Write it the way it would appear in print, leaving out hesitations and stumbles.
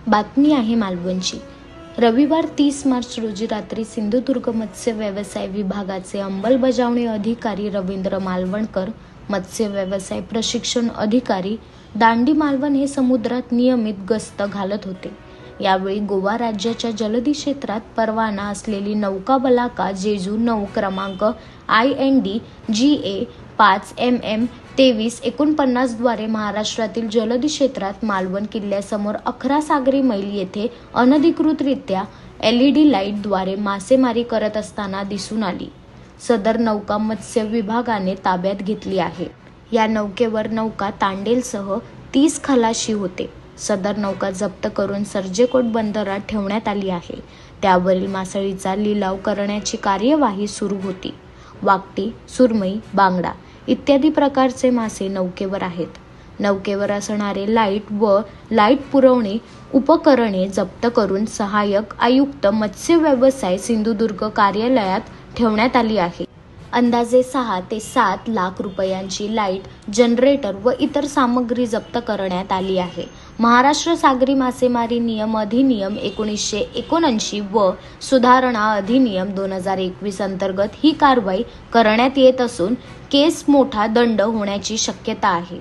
बातमी आहे मालवणची। रविवार 30 मार्च रोजी रात्री सिंधुदुर्ग मत्स्य व्यवसाय विभागाचे अंमलबजावणी अधिकारी रवींद्र मालवणकर, मत्स्य व्यवसाय प्रशिक्षण अधिकारी, दांडी मालवण हे समुद्रात नियमित गस्त घालत होते। यावेळी गोवा राज्याच्या जलदी क्षेत्रात परवाना असलेली नौका बलाका जेजू 9 क्रमांक IND GA 5 MM 2349 द्वारे महाराष्ट्रातील जलदी क्षेत्रात मालवण किल्ल्यासमोर 11 सागरी मैल येथे अनधिकृतरित्या LED लाईट द्वारे मासेमारी करत असताना दिसून आली। सदर नौका मत्स्य विभागाने ताब्यात घेतली आहे। या नौकेवर नौका तांडेलसह 30 खलाशी होते। सदर नौका जप्त करून सर्जेकोट बंदरात ठेवण्यात आली आहे। त्यावरील मासळीचा लिलाव करण्याची कार्यवाही सुरू होती। वाकटी, सुरमई, बांगडा इत्यादी प्रकारचे मासे नौकेवर आहेत। नौकेवर असणारे लाईट व लाईट पुरवणी उपकरणे जप्त करून सहाय्यक आयुक्त मत्स्य व्यवसाय सिंधुदुर्ग कार्यालयात ठेवण्यात आली आहे। अंदाजे 6 ते 7 लाख रुपयांची लाईट, जनरेटर व इतर सामग्री जप्त करण्यात आली आहे। महाराष्ट्र सागरी मासेमारी नियम अधिनियम 1979 व सुधारणा अधिनियम 2021 अंतर्गत ही कारवाई करण्यात येत असून केस मोठा दंड होण्याची शक्यता आहे।